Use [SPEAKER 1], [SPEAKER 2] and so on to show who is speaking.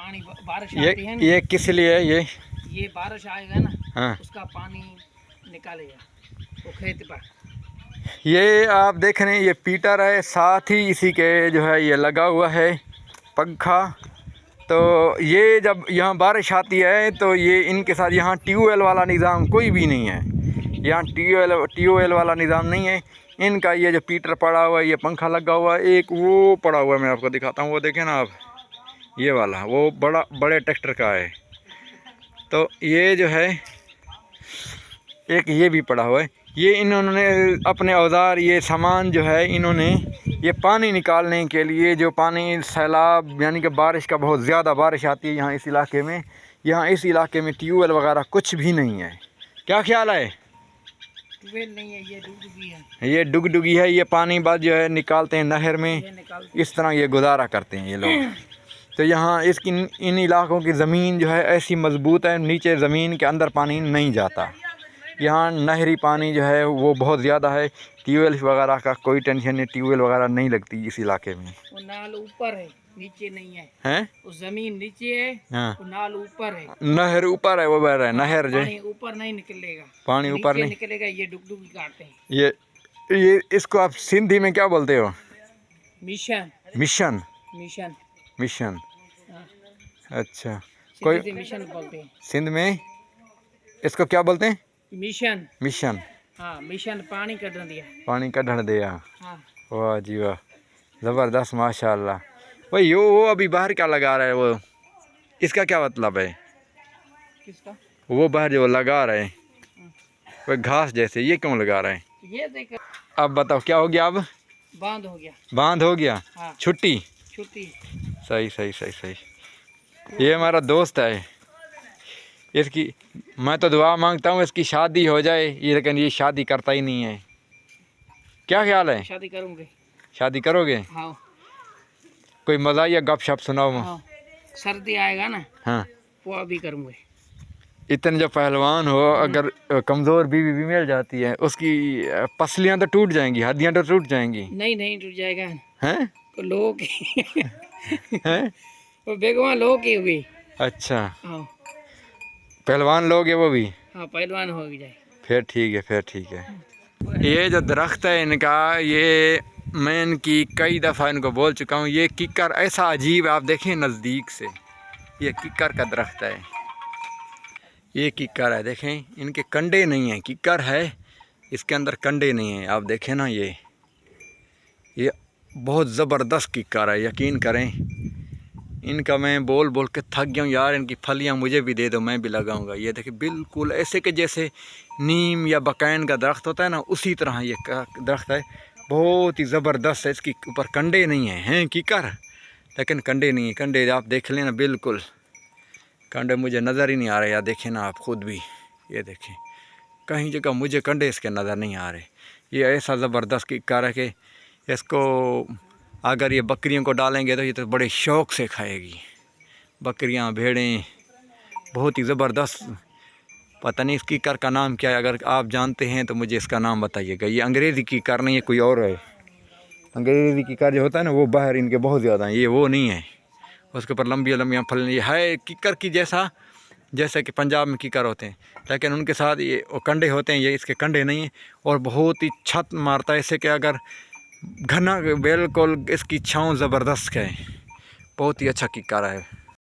[SPEAKER 1] पानी बारिश आती है ना,
[SPEAKER 2] ये किस लिए है
[SPEAKER 1] ये बारिश आएगा ना,
[SPEAKER 2] हाँ।
[SPEAKER 1] उसका पानी निकालेगा वो खेत पर।
[SPEAKER 2] ये आप देख रहे हैं ये पीटर है, साथ ही इसी के जो है ये लगा हुआ है पंखा। तो ये जब यहाँ बारिश आती है तो ये इनके साथ यहाँ ट्यूबवेल वाला निज़ाम कोई भी नहीं है, यहाँ ट्यूबवेल वाला निज़ाम नहीं है इनका। ये जो पीटर पड़ा हुआ है, ये पंखा लगा हुआ है, एक वो पड़ा हुआ है, मैं आपको दिखाता हूँ, वो देखें ना आप, ये वाला वो बड़े ट्रैक्टर का है। तो ये जो है एक ये भी पड़ा हुआ है, ये इन्होंने अपने औजार, ये सामान जो है इन्होंने ये पानी निकालने के लिए, जो पानी सैलाब यानी कि बारिश का बहुत ज़्यादा बारिश आती है यहाँ इस इलाके में, यहाँ इस इलाके में ट्यूबवेल वगैरह कुछ भी नहीं है। क्या ख्याल है?
[SPEAKER 1] ट्यूबवेल नहीं है, ये डुगडुगी है,
[SPEAKER 2] ये डुगडुगी है, ये पानी बाद जो है निकालते हैं नहर में, इस तरह ये गुजारा करते हैं ये लोग। तो यहाँ इसकी इन इलाकों की ज़मीन जो है ऐसी मजबूत है, नीचे ज़मीन के अंदर पानी नहीं जाता, यहाँ नहरी पानी जो है वो बहुत ज़्यादा है। ट्यूबवेल वगैरह का कोई टेंशन नहीं, ट्यूबवेल वगैरह नहीं लगती इस इलाके में।
[SPEAKER 1] वो नाल ऊपर है, नीचे नहीं है,
[SPEAKER 2] हैं?
[SPEAKER 1] वो जमीन नीचे है,
[SPEAKER 2] हाँ,
[SPEAKER 1] वो नाल ऊपर है,
[SPEAKER 2] नहर ऊपर है, वो बह रहा है नहर जो
[SPEAKER 1] पानी ऊपर नहीं निकलेगा,
[SPEAKER 2] पानी ऊपर नहीं
[SPEAKER 1] निकलेगा, ये डुगडुगी काटते हैं।
[SPEAKER 2] ये इसको आप सिंधी में क्या बोलते हो?
[SPEAKER 1] मिशन
[SPEAKER 2] मिशन
[SPEAKER 1] मिशन
[SPEAKER 2] मिशन,
[SPEAKER 1] हाँ।
[SPEAKER 2] अच्छा, कोई
[SPEAKER 1] से मिशन बोलते हैं
[SPEAKER 2] सिंध में इसको क्या बोलते हैं?
[SPEAKER 1] मिशन।
[SPEAKER 2] मिशन,
[SPEAKER 1] हाँ, मिशन पानी कढ़ दिया,
[SPEAKER 2] पानी का ढड़ दिया।
[SPEAKER 1] हाँ।
[SPEAKER 2] वाह जी वाह, ज़बरदस्त, माशाल्लाह। भाई वो अभी बाहर क्या लगा रहा है, वो इसका क्या मतलब है?
[SPEAKER 1] किसका?
[SPEAKER 2] वो बाहर जो लगा रहे हैं वो घास जैसे, ये क्यों लगा रहे हैं?
[SPEAKER 1] ये देख,
[SPEAKER 2] अब बताओ क्या हो गया? अब
[SPEAKER 1] बांध हो गया,
[SPEAKER 2] बांध हो गया,
[SPEAKER 1] हाँ।
[SPEAKER 2] छुट्टी।
[SPEAKER 1] छुट्टी।
[SPEAKER 2] सही सही सही सही। ये हमारा दोस्त है, इसकी मैं तो दुआ मांगता हूँ इसकी शादी हो जाए, ये लेकिन ये शादी करता ही नहीं है। क्या ख्याल है?
[SPEAKER 1] शादी करूँगे।
[SPEAKER 2] शादी करोगे?
[SPEAKER 1] हाँ।
[SPEAKER 2] कोई मज़ा या गप शप सुनाओ।
[SPEAKER 1] हाँ। सर्दी आएगा ना,
[SPEAKER 2] हाँ,
[SPEAKER 1] वो अभी करूँगे।
[SPEAKER 2] इतने जो पहलवान हो, अगर कमज़ोर बीवी भी मिल जाती है, उसकी पसलियाँ तो टूट जाएंगी, हड्डियाँ तो टूट जाएंगी।
[SPEAKER 1] नहीं नहीं टूट जाएगा,
[SPEAKER 2] हैं?
[SPEAKER 1] तो लोग की
[SPEAKER 2] हैं?
[SPEAKER 1] वो बेगवा लोग की हुई।
[SPEAKER 2] अच्छा,
[SPEAKER 1] हाँ
[SPEAKER 2] पहलवान लोग है वो भी?
[SPEAKER 1] हाँ, पहलवान हो जाए
[SPEAKER 2] फिर ठीक है, फिर ठीक है। ये जो दरख्त है इनका, ये मैं इनकी कई दफ़ा इनको बोल चुका हूँ, ये किक्कर ऐसा अजीब है, आप देखें नज़दीक से, ये किक्कर का दरख्त है, ये किक्कर है, देखें इनके कंडे नहीं हैं, किक्कर है इसके अंदर कंडे नहीं हैं, आप देखें ना, ये बहुत ज़बरदस्त किक्कर है, यकीन करें। इनका मैं बोल बोल के थक गया हूँ यार, इनकी फलियाँ मुझे भी दे दो, मैं भी लगाऊंगा। ये देखिए बिल्कुल ऐसे कि जैसे नीम या बकैन का दरख्त होता है ना, उसी तरह ये दरख्त है, बहुत ही ज़बरदस्त है। इसके ऊपर कंडे नहीं हैं किक्कर, लेकिन कंडे नहीं हैं, कंडे आप देख लेना, बिल्कुल कंडे मुझे नज़र ही नहीं आ रहे, यार देखें ना आप खुद भी, ये देखें कहीं जगह मुझे कंडे इसके नज़र नहीं आ रहे। ये ऐसा ज़बरदस्त किक्कर है कि इसको अगर ये बकरियों को डालेंगे तो ये तो बड़े शौक़ से खाएगी, बकरियां, भेड़ें, बहुत ही ज़बरदस्त। पता नहीं इस किक्कर का नाम क्या है, अगर आप जानते हैं तो मुझे इसका नाम बताइएगा। ये अंग्रेज़ी किक्कर नहीं है, कोई और है। अंग्रेज़ी किक्कर जो होता है ना, वो बाहर इनके बहुत ज़्यादा हैं, ये वो नहीं है। उसके ऊपर लंबी लंबियाँ फल, ये है किक्कर की जैसा, जैसे कि पंजाब में किक्कर होते हैं, लेकिन उनके साथ ये कंडे होते हैं, ये इसके कंडे नहीं हैं, और बहुत ही छत मारता है इससे कि अगर घना, बिल्कुल इसकी छाँव ज़बरदस्त है, बहुत ही अच्छा किक्कर है।